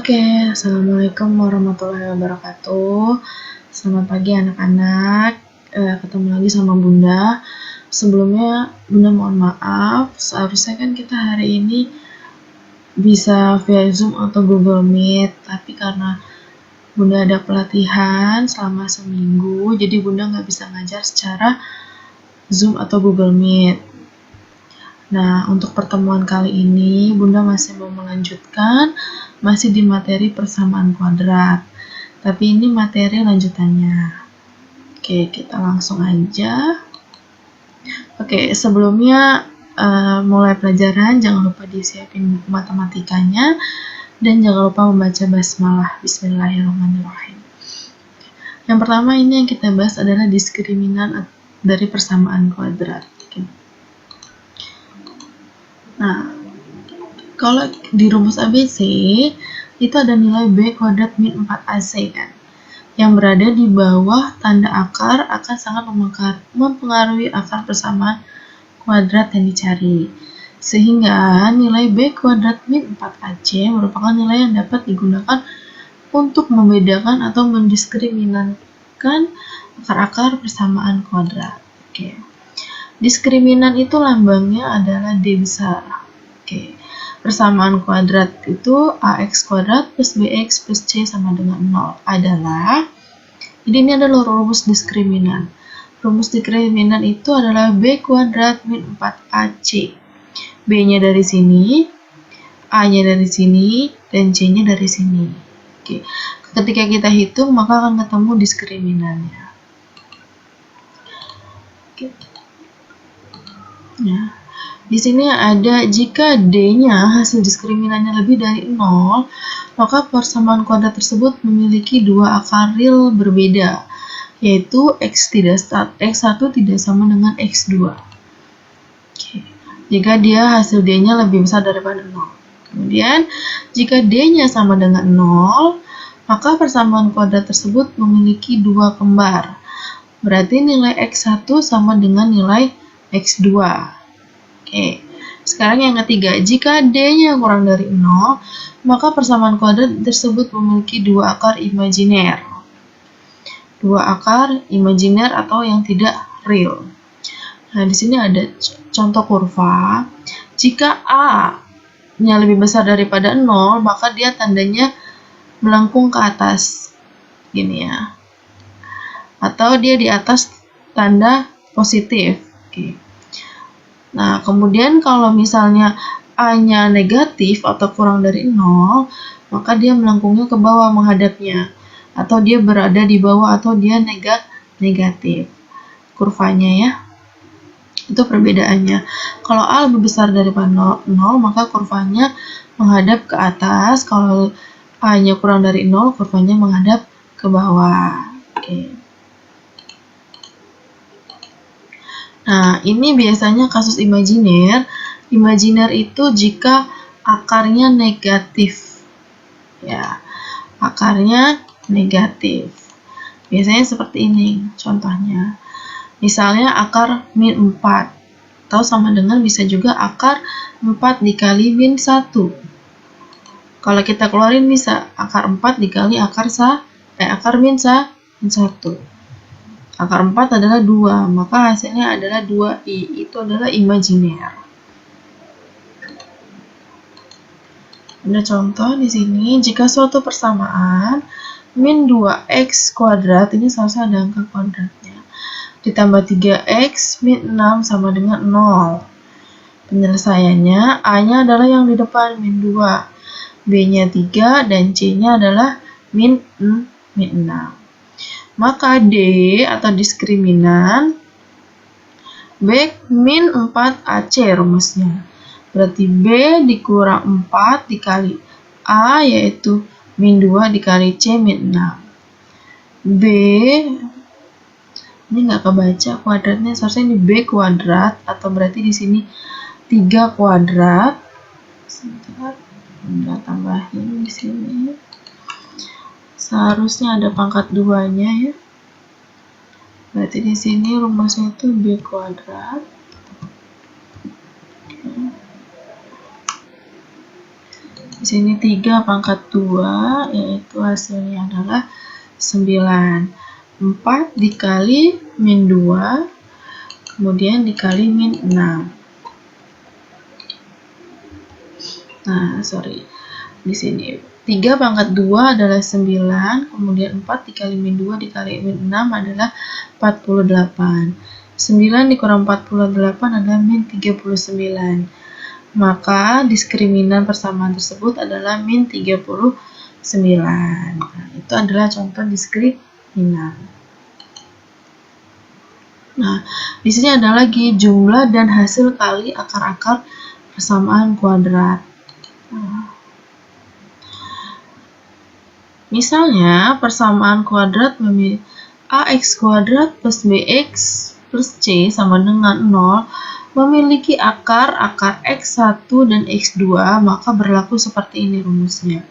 Oke, Assalamualaikum warahmatullahi wabarakatuh. Selamat pagi anak-anak. Ketemu lagi sama Bunda. Sebelumnya Bunda mohon maaf, seharusnya kan kita hari ini bisa via Zoom atau Google Meet, tapi karena Bunda ada pelatihan selama seminggu, jadi Bunda nggak bisa ngajar secara Zoom atau Google Meet. Nah, untuk pertemuan kali ini, Bunda masih mau melanjutkan, masih di materi persamaan kuadrat. Tapi ini materi lanjutannya. Oke, kita langsung aja. Oke, sebelumnya mulai pelajaran, jangan lupa disiapin buku matematikanya, dan jangan lupa membaca basmalah. Bismillahirrahmanirrahim. Yang pertama ini yang kita bahas adalah diskriminan dari persamaan kuadrat. Oke. Nah, kalau di rumus ABC, itu ada nilai B kuadrat min 4AC kan, yang berada di bawah tanda akar akan sangat mempengaruhi akar persamaan kuadrat yang dicari. Sehingga nilai B kuadrat min 4AC merupakan nilai yang dapat digunakan untuk membedakan atau mendiskriminasikan akar-akar persamaan kuadrat. Oke. Diskriminan itu lambangnya adalah D besar. Oke. Persamaan kuadrat itu AX kuadrat plus BX plus C sama dengan 0 adalah, jadi ini adalah rumus diskriminan. Rumus diskriminan itu adalah B kuadrat min 4AC. B-nya dari sini, A-nya dari sini, dan C-nya dari sini. Oke. Ketika kita hitung, maka akan ketemu diskriminannya. Oke. Nah, di sini ada jika D-nya hasil diskriminannya lebih dari 0, maka persamaan kuadrat tersebut memiliki dua akar real berbeda, yaitu X1 tidak sama dengan X2. Oke. Jika dia hasil D-nya lebih besar daripada 0. Kemudian, jika D-nya sama dengan 0, maka persamaan kuadrat tersebut memiliki dua kembar. Berarti nilai X1 sama dengan nilai X2. Oke, sekarang yang ketiga, jika D-nya kurang dari 0, maka persamaan kuadrat tersebut memiliki dua akar imajiner. Dua akar imajiner atau yang tidak real. Nah, di sini ada contoh kurva. Jika A-nya lebih besar daripada 0, maka dia tandanya melengkung ke atas. Gini ya. Atau dia di atas tanda positif. Oke. Nah, kemudian kalau misalnya A-nya negatif atau kurang dari 0, maka dia melengkungnya ke bawah menghadapnya. Atau dia berada di bawah atau dia negatif. Kurvanya ya. Itu perbedaannya. Kalau A lebih besar daripada 0, maka kurvanya menghadap ke atas. Kalau A-nya kurang dari 0, kurvanya menghadap ke bawah. Oke. Nah, ini biasanya kasus imajiner. Imajiner itu jika akarnya negatif. Ya, akarnya negatif. Biasanya seperti ini contohnya. Misalnya akar min 4. Atau sama dengan bisa juga akar 4 dikali min 1. Kalau kita keluarin bisa akar 4 dikali akar min 1. Akar 4 adalah 2, maka hasilnya adalah 2i. Itu adalah imajiner. Ada contoh di sini, jika suatu persamaan min 2x kuadrat, ini seharusnya ada angka kuadratnya, ditambah 3x min 6 sama dengan 0. Penyelesaiannya, A-nya adalah yang di depan, min 2. B-nya 3, dan C-nya adalah min 6. Maka D atau diskriminan B min 4AC rumusnya. Berarti B dikurang 4 dikali A, yaitu min 2 dikali C min 6. B, ini nggak kebaca kuadratnya, seharusnya ini B kuadrat, atau berarti di sini 3 kuadrat. Sebentar, Bunda tambahin di sini. Seharusnya ada pangkat 2-nya ya. Berarti di sini rumusnya itu B kuadrat. Di sini 3 pangkat 2, yaitu hasilnya adalah 9. 4 dikali min 2, kemudian dikali min 6. Nah, di sini 3 pangkat 2 adalah 9, kemudian 4 dikali min 2 dikali min 6 adalah 48. 9 dikurang 48 adalah min 39. Maka diskriminan persamaan tersebut adalah min 39. Nah, itu adalah contoh diskriminan. Nah, di sini ada lagi jumlah dan hasil kali akar-akar persamaan kuadrat. Misalnya, persamaan kuadrat memiliki ax kuadrat plus bx plus c sama dengan 0 memiliki akar x1 dan x2, maka berlaku seperti ini rumusnya.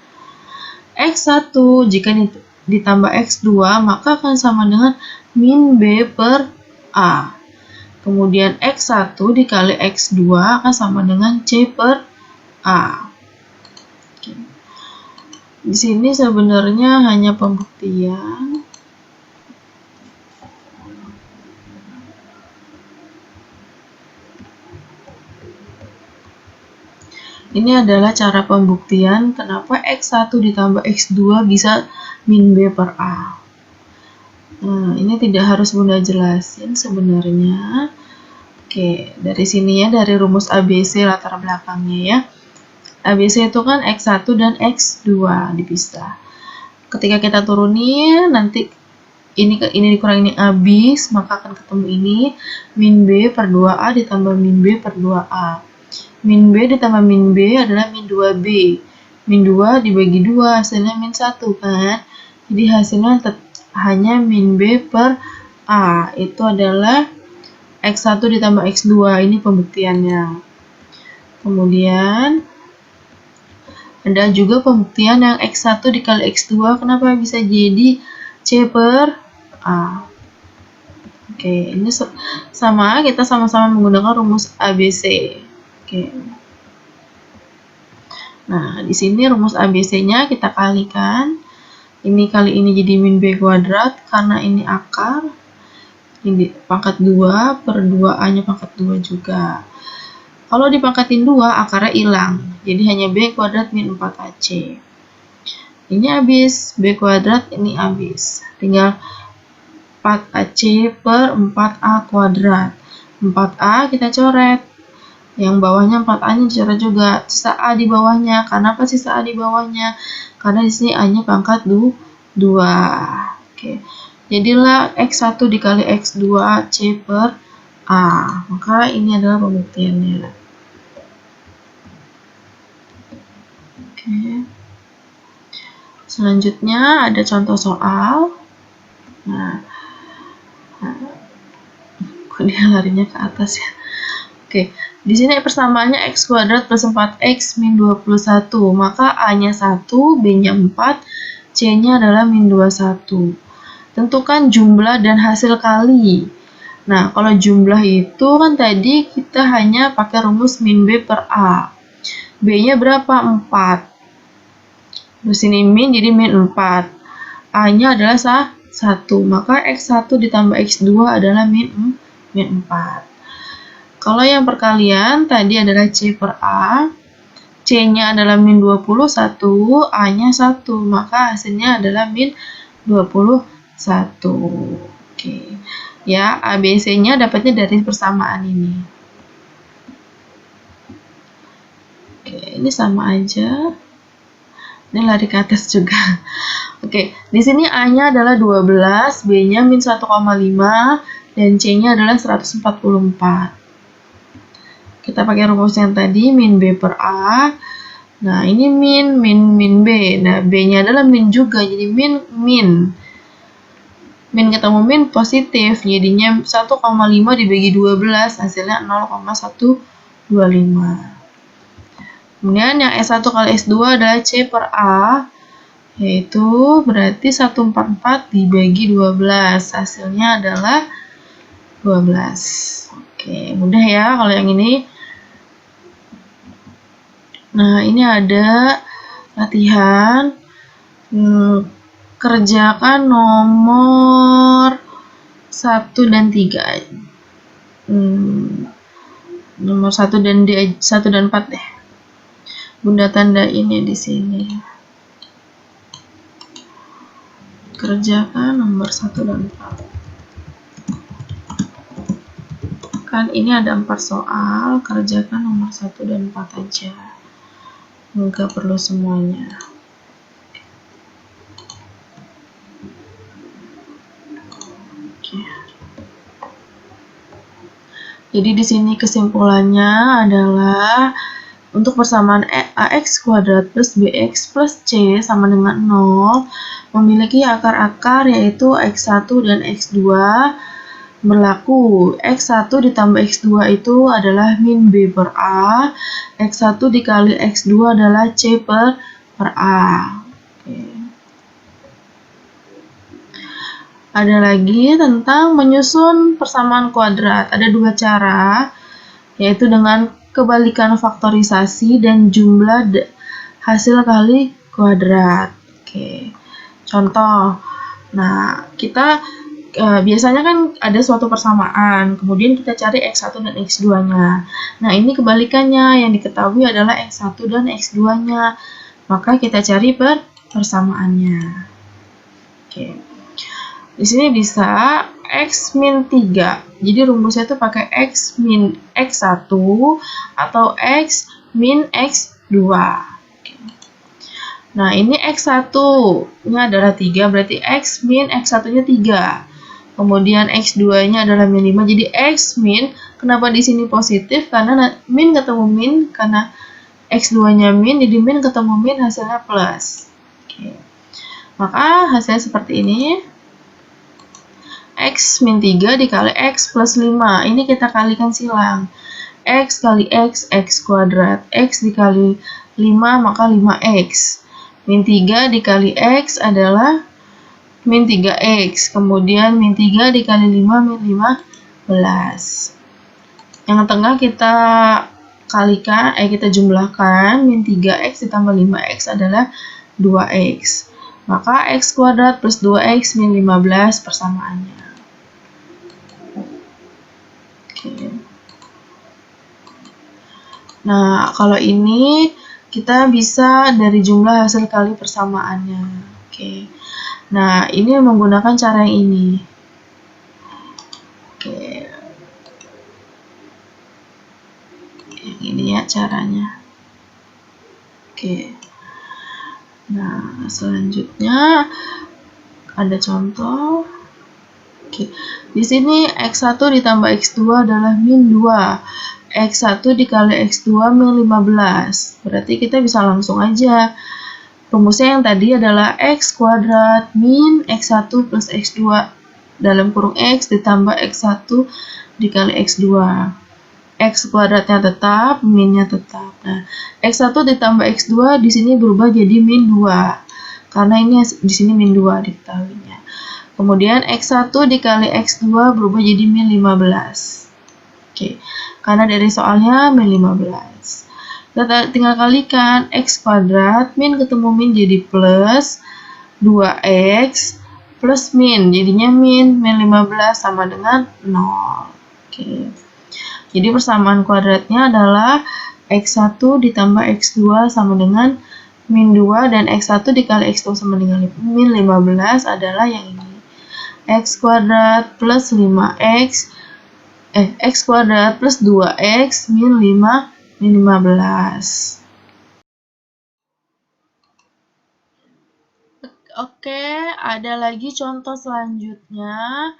X1 jika ditambah x2 maka akan sama dengan min b per a. Kemudian x1 dikali x2 akan sama dengan c per a. Oke. Di sini sebenarnya hanya pembuktian. Ini adalah cara pembuktian kenapa x1 ditambah x2 bisa min b per a. Nah, ini tidak harus Bunda jelasin sebenarnya. Oke, dari sini ya, dari rumus ABC latar belakangnya ya. ABC itu kan x1 dan x2 dipisah. Ketika kita turunin, nanti ini dikurang ini habis, maka akan ketemu ini min b per 2a ditambah min b per 2a. Min b ditambah min b adalah min 2b. Min 2 dibagi 2 hasilnya min 1 kan. Jadi hasilnya hanya min b per a. Itu adalah x1 ditambah x2. Ini pembuktiannya. Kemudian ada juga pembuktian yang x1 dikali x2. Kenapa bisa jadi c per a? Oke, ini sama, kita sama-sama menggunakan rumus ABC. Oke. Nah, di sini rumus ABC-nya kita kalikan. Ini kali ini jadi min b kuadrat karena ini akar. Ini pangkat 2 per 2a-nya pangkat 2 juga. Kalau dipangkatin 2, akarnya hilang. Jadi hanya b kuadrat min 4ac. Ini habis, b kuadrat ini habis. Tinggal 4ac per 4a kuadrat. 4a kita coret. Yang bawahnya 4a-nya dicoret juga. Sisa a di bawahnya. Kenapa sisa a di bawahnya? Karena di sini a-nya pangkat 2. Oke. Jadilah x1 dikali x2 c per a. Maka ini adalah pembuktiannya. Oke. Selanjutnya ada contoh soal. Nah, kok dia larinya ke atas ya? Oke. Di sini persamaannya x kuadrat plus 4x min 21, maka a-nya 1, b-nya 4, c-nya adalah min 21. Tentukan jumlah dan hasil kali. Nah, kalau jumlah itu kan tadi kita hanya pakai rumus min b per a. B-nya berapa? 4. Terus ini min, jadi min 4. A-nya adalah 1, maka x1 ditambah x2 adalah min 4. Kalau yang perkalian tadi adalah c per a, c-nya adalah min 21, a-nya 1, maka hasilnya adalah min 21. Oke. Ya, ABC-nya dapatnya dari persamaan ini. Oke, ini sama aja. Ini lari ke atas juga. Oke, di sini a-nya adalah 12, b-nya min 1,5, dan c-nya adalah 144. Kita pakai rumus yang tadi, min b per a. Nah, ini min b. Nah, b-nya adalah min juga, jadi min. Min ketemu min positif, jadinya 1,5 dibagi 12, hasilnya 0,125. Kemudian yang S1 kali S2 adalah C per A, yaitu berarti 144 dibagi 12, hasilnya adalah 12. Oke, mudah ya kalau yang ini. Nah, ini ada Latihan. Kerjakan nomor 1 dan 3. Nomor 1 dan 4 deh. Bunda tandain ya di sini. Kerjakan nomor 1 dan 4. Kan ini ada 4 soal, kerjakan nomor 1 dan 4 aja. Nggak perlu semuanya. Oke. Jadi di sini kesimpulannya adalah untuk persamaan ax kuadrat plus bx plus c sama dengan 0 memiliki akar-akar yaitu x1 dan x2 berlaku. X1 ditambah X2 itu adalah min B per A. X1 dikali X2 adalah C per A. Oke. Ada lagi tentang menyusun persamaan kuadrat. Ada 2 cara, yaitu dengan kebalikan faktorisasi dan jumlah hasil kali kuadrat. Oke. Contoh. Nah, kita biasanya kan ada suatu persamaan, kemudian kita cari X1 dan X2-nya. Nah, ini kebalikannya, yang diketahui adalah X1 dan X2-nya. Maka kita cari persamaannya. Oke. Di sini bisa X min 3. Jadi rumusnya itu pakai X min X1 atau X min X2. Oke. Nah, ini X1-nya adalah 3, berarti X min X1-nya 3. Kemudian X2-nya adalah min 5. Jadi X min, kenapa di sini positif? Karena min ketemu min, karena X2-nya min, jadi min ketemu min, hasilnya plus. Oke. Maka hasilnya seperti ini. X min 3 dikali X plus 5. Ini kita kalikan silang. X kali X, X kuadrat. X dikali 5, maka 5X. Min 3 dikali X adalah min 3x, kemudian min 3 dikali 5 min 15. Yang tengah kita kalikan, kita jumlahkan, min 3x ditambah 5x adalah 2x. Maka x kuadrat plus 2x min 15 persamaannya. Oke. Nah, kalau ini kita bisa dari jumlah hasil kali persamaannya. Oke. Nah, ini menggunakan cara yang ini. Oke. Yang ini ya caranya. Oke. Nah, selanjutnya ada contoh. Oke. Di sini X1 ditambah X2 adalah min 2. X1 dikali X2 min 15. Berarti kita bisa langsung aja. Rumusnya yang tadi adalah X kuadrat min X1 plus X2 dalam kurung X ditambah X1 dikali X2. X kuadratnya tetap, minnya tetap. Nah, X1 ditambah X2 di sini berubah jadi min 2. Karena ini di sini min 2 diketahuinya. Kemudian X1 dikali X2 berubah jadi min 15. Oke. Karena dari soalnya min 15. Kita tinggal kalikan X kuadrat, min ketemu min jadi plus 2X plus min, jadinya min 15 sama dengan 0. Oke. Jadi persamaan kuadratnya adalah X1 ditambah X2 sama dengan min 2 dan X1 dikali X2 sama dengan min 15 adalah yang ini. X kuadrat plus 5X X kuadrat plus 2X min 5 min 15. Oke, ada lagi contoh selanjutnya.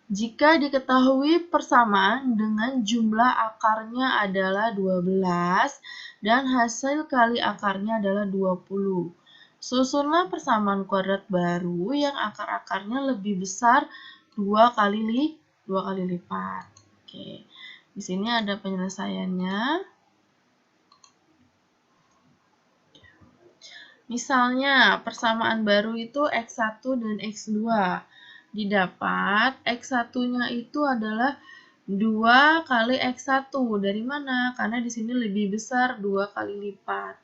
Jika diketahui persamaan dengan jumlah akarnya adalah 12 dan hasil kali akarnya adalah 20. Susunlah persamaan kuadrat baru yang akar-akarnya lebih besar 2 kali lipat. Oke. Di sini ada penyelesaiannya. Misalnya, persamaan baru itu X1 dan X2. Didapat X1-nya itu adalah 2 kali X1. Dari mana? Karena di sini lebih besar 2 kali lipat.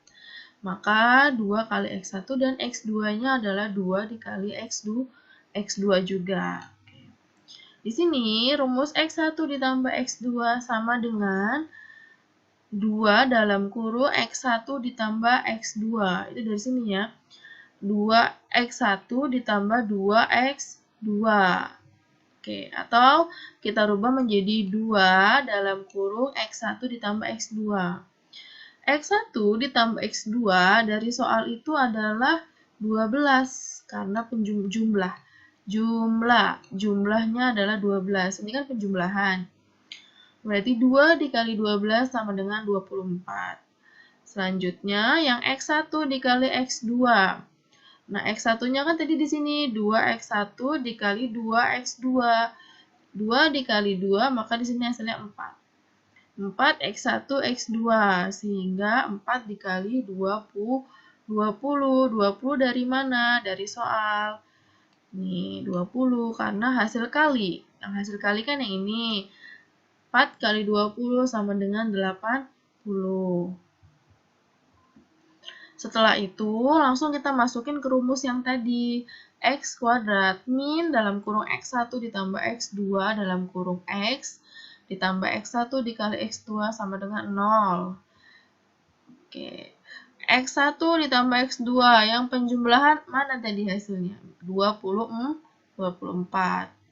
Maka 2 kali X1 dan X2-nya adalah 2 dikali X2 juga. Di sini rumus X1 ditambah X2 sama dengan 2 dalam kurung X1 ditambah X2. Itu dari sini ya. 2X1 ditambah 2X2. Oke, atau kita rubah menjadi 2 dalam kurung X1 ditambah X2. X1 ditambah X2 dari soal itu adalah 12 karena jumlahnya adalah 12. Ini kan penjumlahan. Berarti 2 dikali 12 sama dengan 24. Selanjutnya yang X1 dikali X2. Nah, X1-nya kan tadi di sini 2X1 dikali 2X2. 2 dikali 2, maka di sini hasilnya 4. 4X1 X2 sehingga 4 dikali 20 dari mana? Dari soal. Nih, 20 karena hasil kali. Yang hasil kali kan yang ini. 4 kali 20 sama dengan 80. Setelah itu, langsung kita masukin ke rumus yang tadi. X kuadrat min dalam kurung X1 ditambah X2 dalam kurung X ditambah X1 dikali X2 sama dengan 0. Oke. X1 ditambah X2, yang penjumlahan mana tadi hasilnya? 24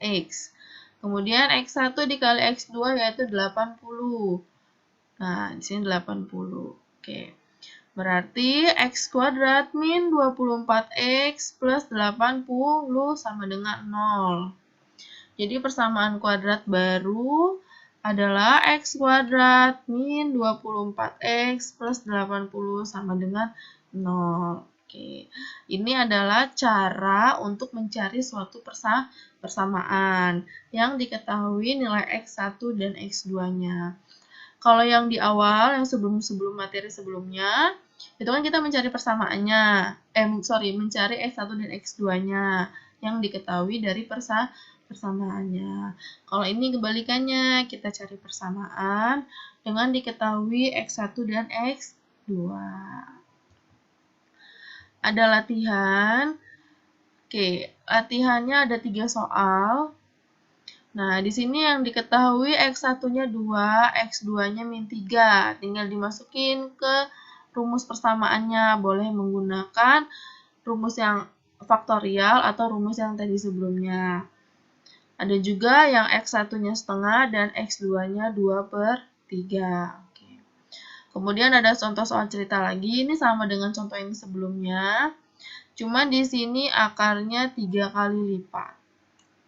X. Kemudian X1 dikali X2 yaitu 80. Nah, di sini 80. Oke. Berarti X kuadrat min 24X plus 80 sama dengan 0. Jadi persamaan kuadrat baru adalah X kuadrat min 24X plus 80 sama dengan 0. Oke. Ini adalah cara untuk mencari suatu persamaan yang diketahui nilai X1 dan X2-nya. Kalau yang di awal, yang sebelum materi sebelumnya, itu kan kita mencari persamaannya. Mencari X1 dan X2-nya yang diketahui dari persamaannya. Kalau ini kebalikannya, kita cari persamaan dengan diketahui X1 dan X2. Ada latihan. Oke, latihannya ada 3 soal. Nah, di sini yang diketahui X1-nya 2, X2-nya min 3. Tinggal dimasukin ke rumus persamaannya. Boleh menggunakan rumus yang faktorial atau rumus yang tadi sebelumnya. Ada juga yang X1-nya setengah dan X2-nya 2/3. Oke. Kemudian ada contoh soal cerita lagi. Ini sama dengan contoh yang sebelumnya. Cuma di sini akarnya 3 kali lipat.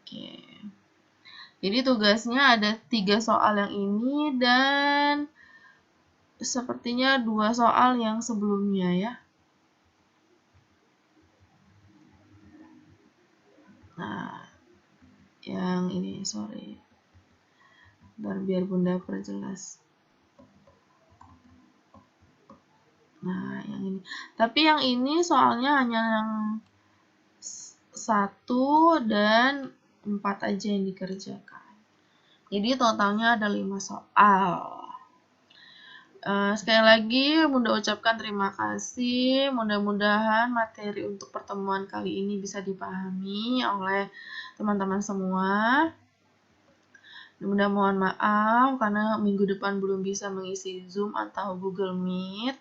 Oke. Jadi tugasnya ada 3 soal yang ini dan sepertinya 2 soal yang sebelumnya ya. Nah, yang ini, sorry. Biar Bunda perjelas. Nah, yang ini. Tapi yang ini soalnya hanya yang 1 dan 4 aja yang dikerjakan. Jadi totalnya ada 5 soal. Sekali lagi Bunda ucapkan terima kasih. Mudah-mudahan materi untuk pertemuan kali ini bisa dipahami oleh teman-teman semua. Bunda mohon maaf karena minggu depan belum bisa mengisi Zoom atau Google Meet.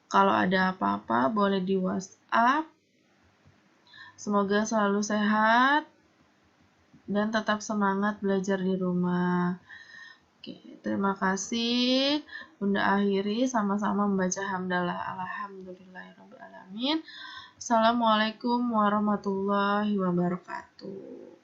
Kalau ada apa-apa boleh di WhatsApp. Semoga selalu sehat dan tetap semangat belajar di rumah. Oke, terima kasih. Bunda akhiri sama-sama membaca hamdalah. Alhamdulillahirrahmanirrahim. Assalamualaikum warahmatullahi wabarakatuh.